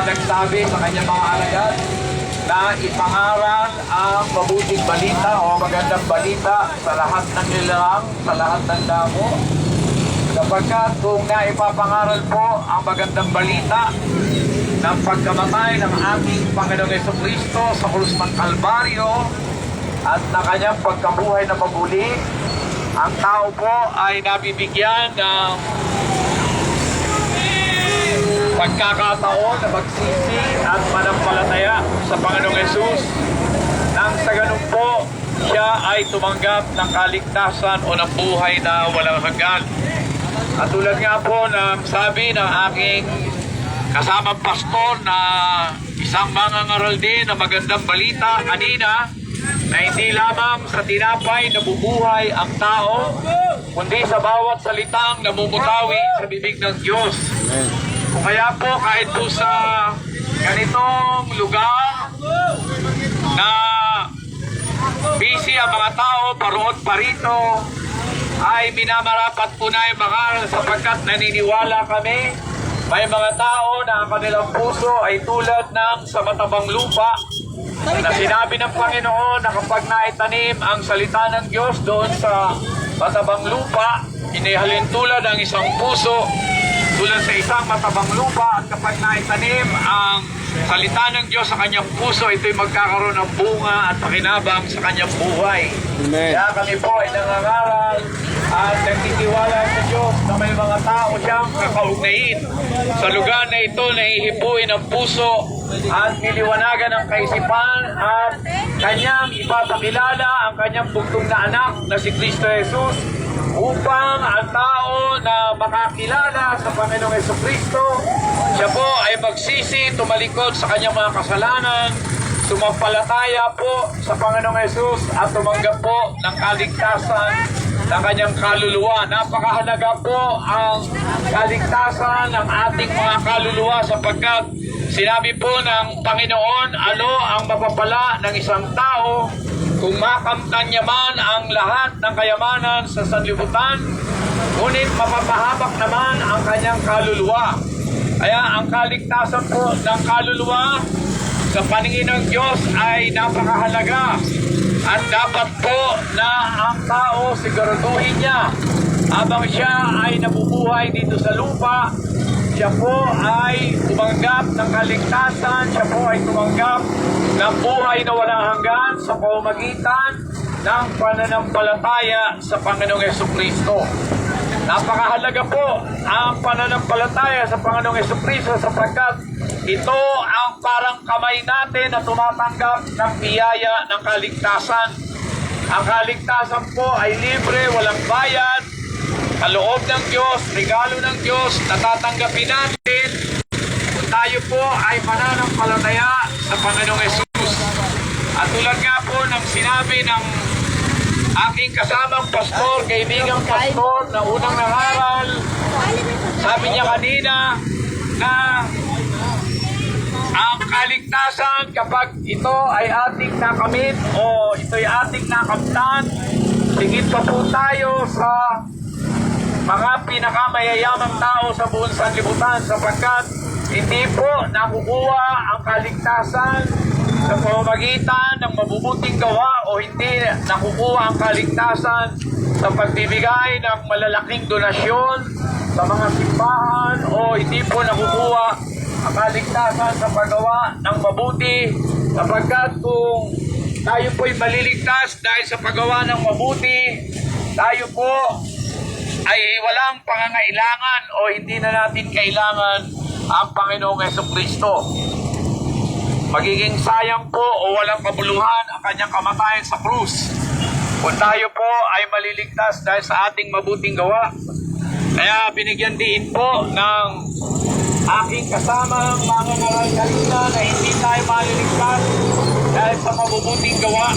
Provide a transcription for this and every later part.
nagsabi sa kanyang mga alagad na ipangaral ang mabuting balita o magandang balita sa lahat ng nilalang, sa lahat ng damo. Sapagkat kung naipapangaral po ang magandang balita ng pagkamatay ng ating Panginoong Jesucristo sa krus ng Kalbaryo at na kanyang pagkabuhay na maguli, ang tao po ay nabibigyan ng pagkakataon na magsisi at manampalataya sa Panginoong Hesus nang sa ganun po siya ay tumanggap ng kaligtasan o ng buhay na walang hanggan. At tulad nga po ng sabi ng aking kasamang pastor na isang mangangaral din na magandang balita kanina, na hindi lamang sa tinapay nabubuhay ang tao, kundi sa bawat salitang namumutawi sa bibig ng Diyos. O kaya po kahit po sa ganitong lugar na busy ang mga tao, paroon parito, ay minamarapat po na yung mga sapagkat naniniwala kami may mga tao na ang kanilang puso ay tulad ng sa matabang lupa na sinabi ng Panginoon na kapag naitanim ang salita ng Diyos doon sa matabang lupa, inihalin tulad ang isang puso tulad sa isang matabang lupa, at kapag naitanim ang salita ng Diyos sa kanyang puso, ito'y magkakaroon ng bunga at pakinabang sa kanyang buhay. Amen. Kaya kami po ay nangangaral at nagtitiwala sa Diyos na may mga tao siyang kakaugnayin. Sa lugar na ito, naihipuin ang puso at niliwanagan ang kaisipan at kanyang ipapakilala ang kanyang bugtong na anak na si Kristo Jesus, upang ang tao na makakilala sa Panginoong Jesucristo, siya po ay magsisi, tumalikod sa kanyang mga kasalanan, sumampalataya po sa Panginoong Jesus at tumanggap po ng kaligtasan ng kanyang kaluluwa. Napakahalaga po ang kaligtasan ng ating mga kaluluwa sapagkat sinabi po ng Panginoon, ano ang mapapala ng isang tao kung makamtan niya man ang lahat ng kayamanan sa sanlibutan, ngunit mapapahamak naman ang kanyang kaluluwa. Kaya ang kaligtasan po ng kaluluwa sa paningin ng Diyos ay napakahalaga. At dapat po na ang tao siguraduhin niya habang siya ay nabubuhay dito sa lupa, siya po ay tumanggap ng kaligtasan, siya po ay tumanggap ng buhay na walang hanggan sa pamamagitan ng pananampalataya sa Panginoong Jesucristo. Napakahalaga po ang pananampalataya sa Panginoong Jesucristo sapagkat ito ang parang kamay natin na tumatanggap ng biyaya ng kaligtasan. Ang kaligtasan po ay libre, walang bayad, kaloob ng Diyos, regalo ng Diyos, natatanggapin natin kung tayo po ay mananampalataya sa Panginoong Hesus. At tulad nga po ng sinabi ng aking kasamang pastor, kaibigang pastor na unang nangaral, sabi niya kanina na ang kaligtasan kapag ito ay ating nakamit o ito ay ating nakamtan, higit pa po tayo sa mga pinakamayayamang tao sa buong sanlibutan sapagkat hindi po nakukuha ang kaligtasan sa pamamagitan ng mabubuting gawa o hindi nakukuha ang kaligtasan sa pagbibigay ng malalaking donasyon sa mga simbahan o hindi po nakukuha ang kaligtasan sa paggawa ng mabuti sapagkat kung tayo po'y maliligtas dahil sa paggawa ng mabuti, tayo po ay walang pangangailangan o hindi na natin kailangan ang Panginoong Jesucristo. Magiging sayang po o walang kabuluhan ang kanyang kamatayan sa krus kung tayo po ay maliligtas dahil sa ating mabuting gawa. Kaya binigyan din po ng aking kasamang mga ngaral kanina na hindi tayo maliligtas dahil sa mabubuting gawa.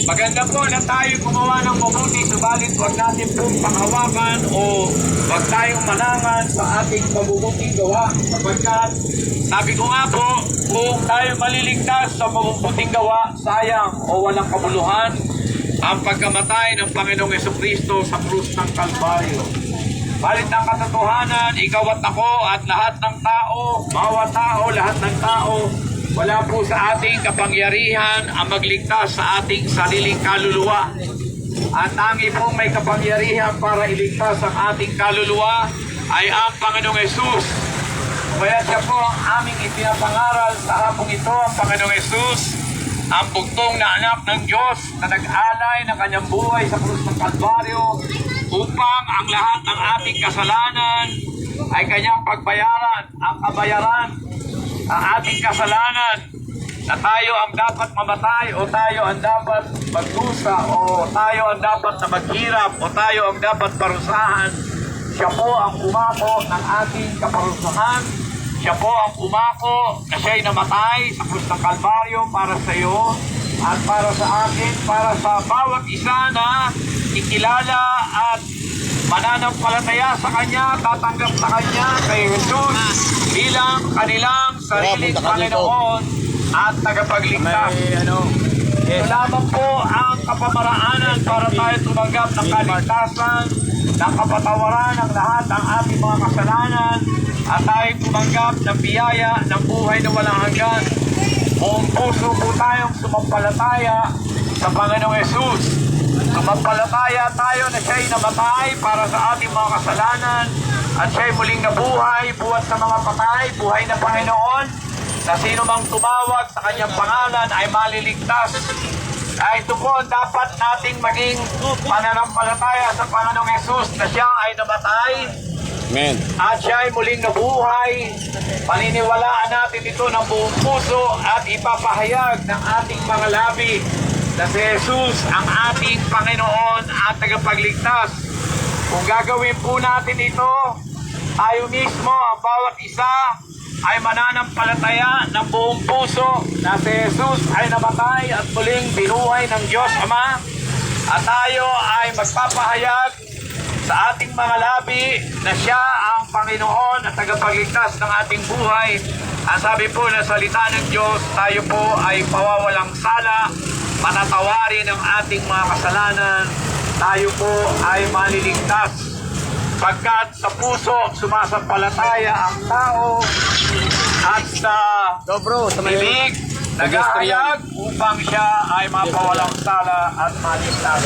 Maganda po na tayo gumawa ng mabuti, subalit huwag natin pong panghawakan o huwag tayong manangan sa ating mabubuting gawa. Sapagkat sabi ko nga po, kung tayo maliligtas sa mabubuting gawa, sayang o walang kabuluhan ang pagkamatay ng Panginoong Jesucristo sa krus ng Kalbaryo. Balit ang katotohanan, ikaw at ako at lahat ng tao tao, lahat ng tao, wala po sa ating kapangyarihan ang magligtas sa ating sariling kaluluwa. At tangi pong may kapangyarihan para iligtas ang ating kaluluwa ay ang Panginoong Hesus. Kaya siya po ang aming ipinapangaral sa hapong ito, ang Panginoong Hesus, ang bugtong na anak ng Diyos na nag-alay ng kanyang buhay sa krus ng Kalbaryo upang ang lahat ng ating kasalanan ay kanyang pagbayaran, ang kabayaran, ang ating kasalanan na tayo ang dapat mamatay o tayo ang dapat magdusa o tayo ang dapat na maghirap o tayo ang dapat parusahan. Siya po ang umako ng ating kaparusahan. Siya po ang umako na siya'y namatay sa krus ng Kalbaryo para sa iyo at para sa akin, para sa bawat isa na ikilala at mananampalataya sa Kanya, tatanggap sa Kanya kay Jesus bilang kanilang sariling Panginoon at tagapagligtas. Ito lamang po ang kapamaraanan para tayo tumanggap ng kaligtasan, ng kapatawaran ng lahat ng ating mga kasalanan at tayo tumanggap ng biyaya ng buhay na walang hanggan. Buong puso po tayong sumampalataya sa Panginoong Hesus. Sumampalataya tayo na siya'y namatay para sa ating mga kasalanan at siya'y muling nabuhay, buhat sa mga patay, buhay na Panginoon, na sino mang tumawag sa kanyang pangalan ay maliligtas. Ito po ang dapat nating maging pananampalataya sa Panginoong Hesus na siya ay namatay. Amen. At siya ay muling nabuhay. Paniniwalaan natin ito ng buong puso at ipapahayag ng ating mga labi na si Jesus ang ating Panginoon at tagapagligtas. Kung gagawin po natin ito, tayo mismo, ang bawat isa, ay mananampalataya ng buong puso na si Jesus ay namatay at muling binuhay ng Diyos Ama. At tayo ay magpapahayag sa ating mga labi na siya ang Panginoon at tagapagligtas ng ating buhay. Ang sabi po na salita ng Diyos, tayo po ay pawawalang sala, patatawarin ang ating mga kasalanan, tayo po ay maliligtas. Pagkat sa puso sumasampalataya ang tao at sa bibig naghahayag upang siya ay mapawalang sala at maligtas.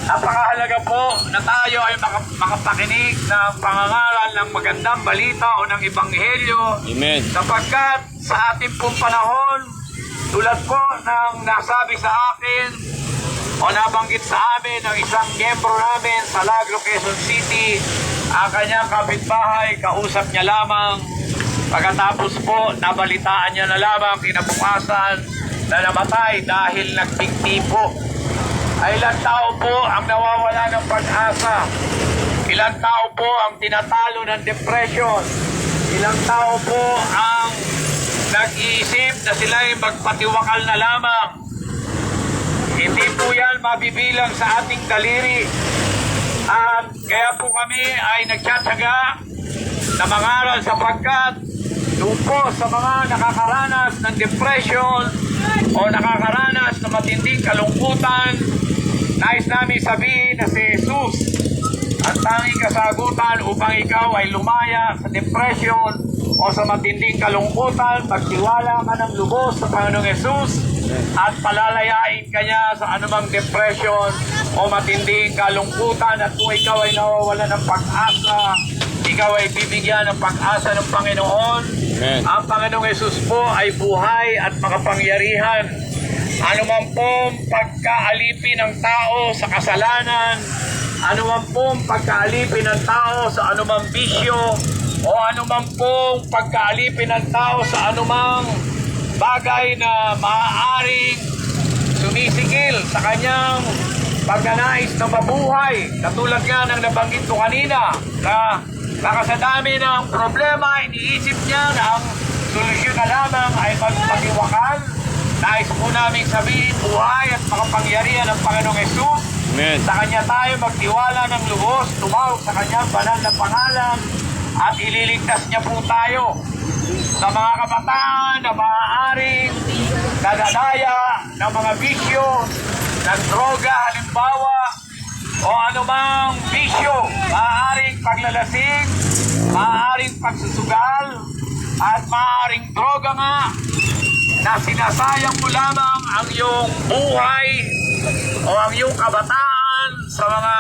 Napakahalaga po na tayo ay makapakinig ng pangangaral ng magandang balita o ng ebanghelyo. Amen. Sapagkat sa ating pong panahon, tulad po ng nasabi sa akin o nabanggit sa amin ng isang miyembro namin sa Lagro, Quezon City, ang kanyang kapitbahay, kausap niya lamang. Pagkatapos po, nabalitaan niya na lamang kinabukasan na namatay dahil nagbigti po. Ay ilang tao po ang nawawala ng pag-asa. Ilang tao po ang tinatalo ng depression. Ilang tao po ang nag-iisip na sila'y magpatiwakal na lamang. Hindi po yan mabibilang sa ating daliri. At kaya po kami ay nagtsatsaga na mangaral sapagkat doon po sa mga nakakaranas ng depression o nakakaranas ng matinding kalungkutan, nais namin sabihin na si Jesus ang tanging kasagutan upang ikaw ay lumaya sa depression o sa matinding kalungkutan. Magtiwala ka ng lubos sa Panginoong Hesus at palalayain ka niya sa anumang depression o matinding kalungkutan. At kung ikaw ay nawawala ng pag-asa, ikaw ay bibigyan ng pag-asa ng Panginoon. Amen. Ang Panginoong Hesus po ay buhay at makapangyarihan. Anuman pong pagkaalipin ng tao sa kasalanan, anuman pong pagkaalipin ng tao sa anumang bisyo, o anuman pong pagkaalipin ng tao sa anumang bagay na maaaring sumisigil sa kanyang pagkanais na mabuhay. Katulad nga ng nabanggit ko kanina na nakasadami ng problema, iniisip niya na ang solusyon na lamang ay magpatiwakal. Nais po namin sabihin, buhay at makapangyarihan ng Panginoong Hesus. Amen. Sa Kanya tayo magtiwala ng lubos, tumawag sa Kanyang banal na pangalan at ililigtas niya po tayo sa mga kabataan na maaaring nadadaya ng mga bisyo, ng droga halimbawa, o anumang bisyo, maaaring paglalasing, maaaring pagsusugal, at maaaring droga nga na sinasayang mo lamang ang iyong buhay o ang iyong kabataan sa mga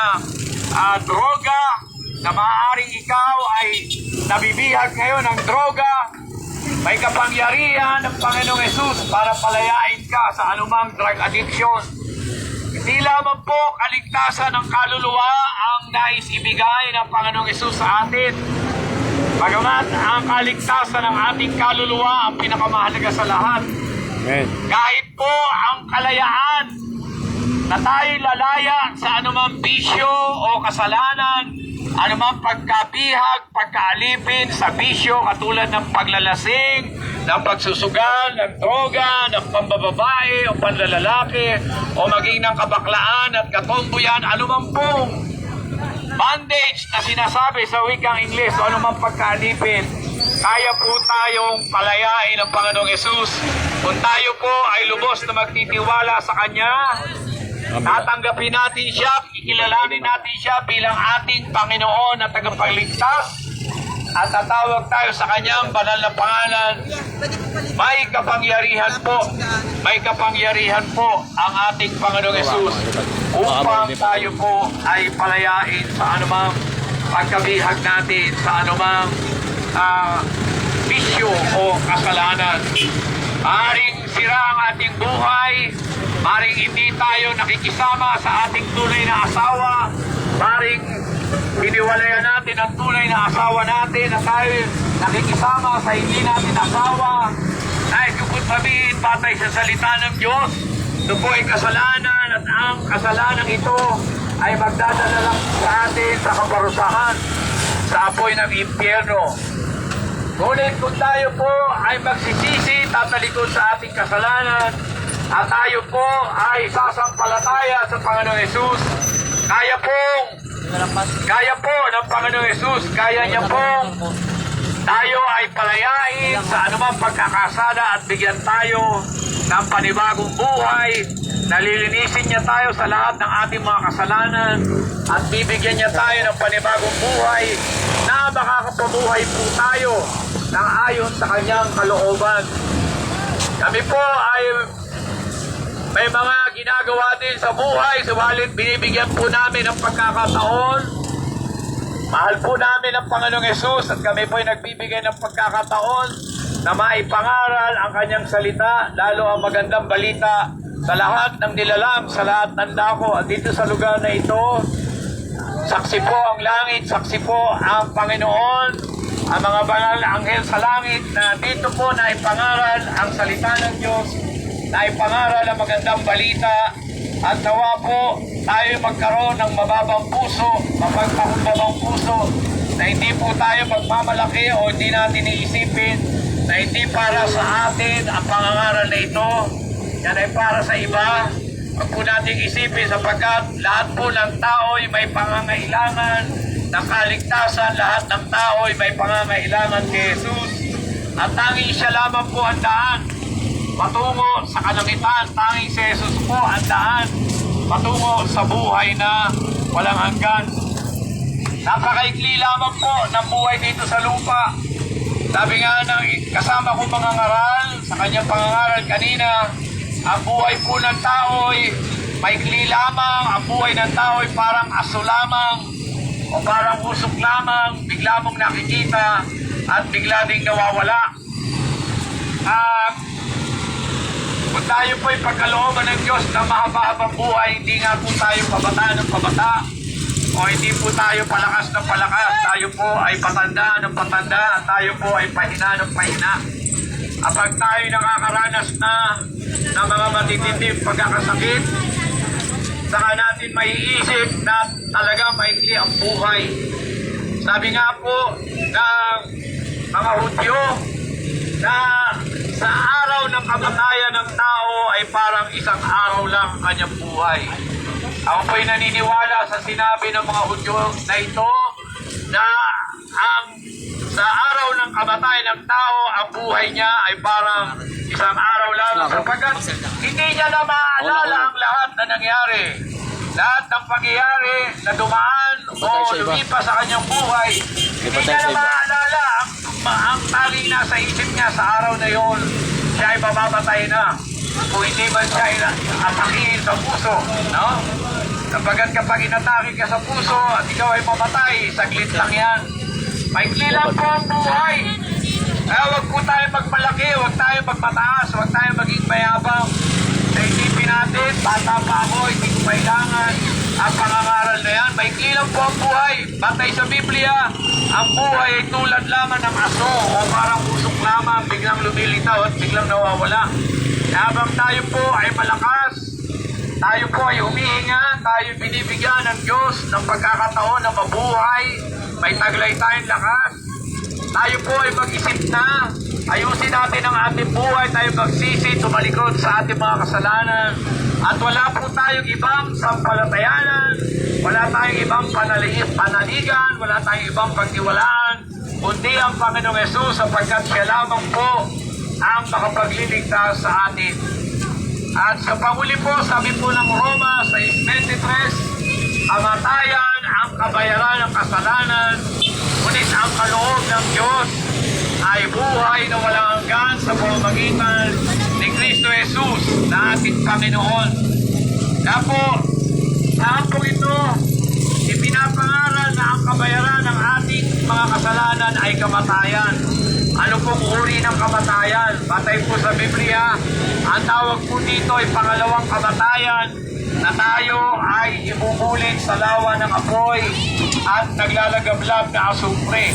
droga na maaaring ikaw ay nabibihag ngayon ng droga. May kapangyarihan ng Panginoong Hesus para palayain ka sa anumang drug addiction. Hindi lamang po kaligtasan ng kaluluwa ang nais ibigay ng Panginoong Hesus sa atin. Bagamat ang kaligtasan ng ating kaluluwa ang pinakamahalaga sa lahat. Amen. Kahit po ang kalayaan na tayo lalaya sa anumang bisyo o kasalanan, anumang pagkabihag, pagkaalipin sa bisyo katulad ng paglalasing, ng pagsusugal, ng droga, ng pambababae o panlalalaki, o maging ng kabaklaan at katomboyan, anumang pong bondage na sinasabi sa wikang Ingles o anumang pagkaalipin, kaya po tayong palayain ng Panginoong Hesus kung tayo po ay lubos na magtitiwala sa Kanya. Tatanggapin natin siya, kikilalanin natin siya bilang ating Panginoon at tagapagligtas, at tatawag tayo sa Kanyang banal na pangalan. May kapangyarihan po ang ating Panginoong Hesus upang tayo po ay palayain sa anumang pagkabihag natin, sa anumang bisyo o kasalanan. Maring sira ang ating buhay, maring hindi tayo nakikisama sa ating tunay na asawa, maring hiniwalayan natin ang tunay na asawa natin at tayo nakikisama sa hindi natin asawa. Ay kung sabihin patay sa salita ng Diyos, ito po ay kasalanan, at ang kasalanan ito ay magdadala lang sa atin sa kaparusahan, sa apoy ng impyerno. Ngunit kung tayo po ay magsisisi, tatalikod sa ating kasalanan, at tayo po ay sasampalataya sa Panginoong Hesus, kaya po ng Panginoong Hesus, kaya niya pong tayo ay palayain sa anumang pagkakasala at bigyan tayo ng panibagong buhay. Nalilinisin niya tayo sa lahat ng ating mga kasalanan at bibigyan niya tayo ng panibagong buhay na makakapabuhay po tayo ng ayon sa Kanyang kalooban. Kami po ay may mga ginagawa din sa buhay, subalit binibigyan po namin ng pagkakataon. Mahal po namin ang Panginoong Hesus at kami po ay nagbibigay ng pagkakataon na maipangaral ang Kanyang salita, lalo ang magandang balita sa lahat ng nilalang, sa lahat ng dako. At dito sa lugar na ito, saksi po ang langit, saksi po ang Panginoon, ang mga banal na anghel sa langit na dito po na ipangaral ang salita ng Diyos, na ipangaral ang magandang balita, at nawa po tayo magkaroon ng mababang puso, mapagpakumbabang puso, na hindi po tayo magmamalaki o hindi natin iisipin na hindi para sa atin ang pangangaral na ito, yan ay para sa iba. Huwag po natin isipin sapagkat lahat po ng tao ay may pangangailangan ng kaligtasan, lahat ng tao ay may pangangailangan kay Jesus, at tanging siya lamang po ang daan patungo sa kalangitan. Tanging si Jesus po ang daan patungo sa buhay na walang hanggan. Napakaikli lamang po ng buhay dito sa lupa. Sabi nga ng kasama kong mga ngaral sa kanyang pangangaral kanina, ang buhay po ng tao ay maikli lamang. Ang buhay ng tao ay parang aso lamang o parang usok lamang, bigla mong nakikita at bigla ding nawawala. Kung tayo po ay pagkalooban ng Diyos na mahaba-habang buhay, hindi nga po tayo pabata ng pabata o hindi po tayo palakas ng palakas. Tayo po ay patanda ng patanda at tayo po ay pahina ng pahina. Kapag tayo nakakaranas na ng mga matitinding pagkakasakit, saka natin maiisip na talaga maikli ang buhay. Sabi nga po ng mga Hudyo na sa araw ng kamatayan ng tao ay parang isang araw lang ang kanyang buhay. Ako po'y naniniwala sa sinabi ng mga Hudyo na ito, na sa araw ng kamatayan ng tao, ang buhay niya ay parang isang araw lang, sapagkat hindi niya na maalala ang lahat na nangyari. lahat ng pangyayari na dumaan o lumipas sa kanyang buhay, hindi niya na maaalala ang tanging nasa isip niya sa araw na yon, siya ay mamamatay na. Kung hindi man siya atakihin sa puso, no? Kapag inatake ka sa puso at ikaw ay mamatay, saglit lang yan. Maikli lang po ang buhay. Kaya huwag po tayo magmalaki, huwag tayo magmataas, huwag tayo maging mayabang. Sa isipin natin, bata pa ako, hindi ko kailangan ang pangangaral na yan. Maikli lang po ang buhay. Batay sa Biblia, ang buhay ay tulad lamang ng aso o parang usok lamang, biglang lumilitaw at biglang nawawala. Habang tayo po ay malakas, tayo po ay humihinga, tayo binibigyan ng Diyos ng pagkakataon na mabuhay, may taglay tayong lakas. Tayo po ay mag-isip na, ayusin natin ang ating buhay, tayo magsisi, tumalikod sa ating mga kasalanan. At wala po tayong ibang sampalatayanan, wala tayong ibang panaligan, wala tayong ibang pagtiwalaan, kundi ang Panginoong Yesus sapagkat siya lamang po ang makapagliligtas sa atin. At sa panguli po, sabi po ng Roma sa 23, kamatayan ang kabayaran ng kasalanan, ngunit ang kaloob ng Diyos ay buhay na walang hanggan sa pamamagitan ni Kristo Jesus na ating Panginoon. Kaya po, saan po ito ipinapangaral na ang kabayaran ng ating mga kasalanan ay kamatayan. Ano pong uri ng kamatayan? Batay po sa Biblia, ang tawag po dito ay pangalawang kamatayan na tayo ay ibubulit sa lawa ng apoy at naglalagablab na asupre.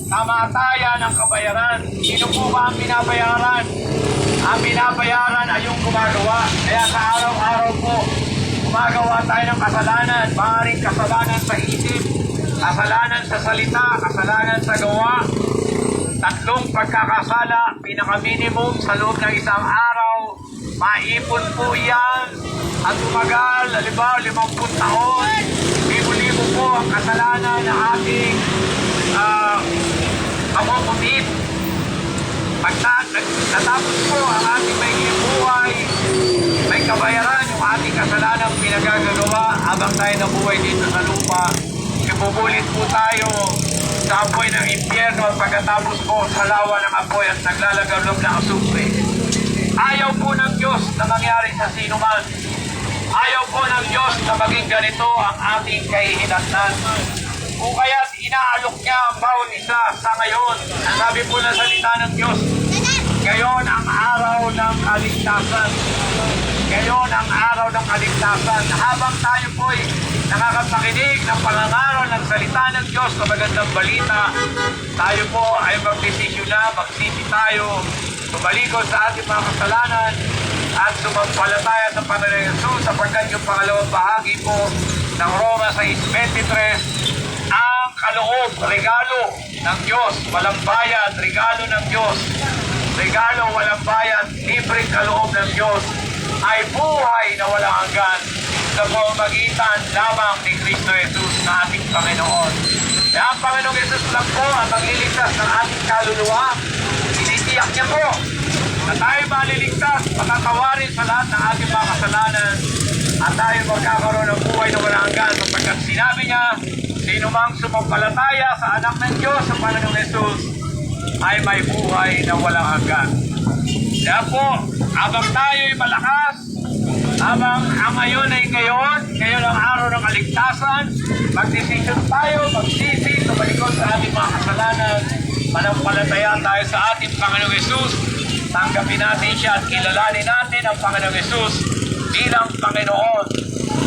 Kamatayan ang kabayaran. Sino po ba ang binabayaran? Ang binabayaran ay yung gumagawa. Kaya sa araw-araw po, gumagawa tayo ng kasalanan. Maaaring kasalanan sa isip, kasalanan sa salita, kasalanan sa gawa. Tatlong pagkakasala, pinaka-minimum sa loob ng isang araw, maipon po yan at tumagal, halimbawa 50 taon, libo-libo po ang kasalanan na ating pamumutit. Pag natapos po ang ating may buhay, may kabayaran yung ating kasalanan pinagagagawa habang tayo nabuhay dito sa lupa. Ibubulit po tayo sa apoy ng impyerno at pagkatapos po sa lawa ng apoy at naglalagablab na asupre. Ayaw po ng Diyos na mangyari sa sino man. Ayaw po ng Diyos na maging ganito ang ating kahihinatnan. Kung kaya't inaalok niya ang bawat isa sa ngayon. Ang sabi po na salita ng Diyos, ngayon ang araw ng kaligtasan. Ngayon ang araw ng kaligtasan. Habang tayo po'y nakakapakinig ng pangangaral ng salita ng Diyos na magandang balita, tayo po ay magdesisyon na, magsisi tayo, tumalikod sa ating mga kasalanan at sumampalataya sa Panginoon Yesus sapagkat yung pangalawang bahagi po ng Roma 6:23, ang kaloob, regalo ng Diyos, walang bayad, regalo ng Diyos, regalo walang bayad, libreng kaloob ng Diyos ay buhay na walang hanggan sa pamamagitan lamang ni Kristo Jesus na ating Panginoon. Kaya ang Panginoong Jesus lang po ang magliligtas ng ating kaluluwa. Tinitiyak niya po na tayo maliligtas, matatawarin sa lahat ng ating mga kasalanan at tayo magkakaroon ng buhay na walang hanggan sapagkat sinabi niya, sino mang sumampalataya sa anak ng Diyos, sa Panginoong Jesus, ay may buhay na walang hanggan. Kaya po, habang tayo ay malakas, habang ang ngayon ay ngayon ang araw ng kaligtasan, magdesisyon tayo, magsisi, tumalikod sa ating mga kasalanan, manampalataya tayo sa ating Panginoong Jesus, tanggapin natin siya at kilalanin natin ang Panginoong Jesus bilang Panginoon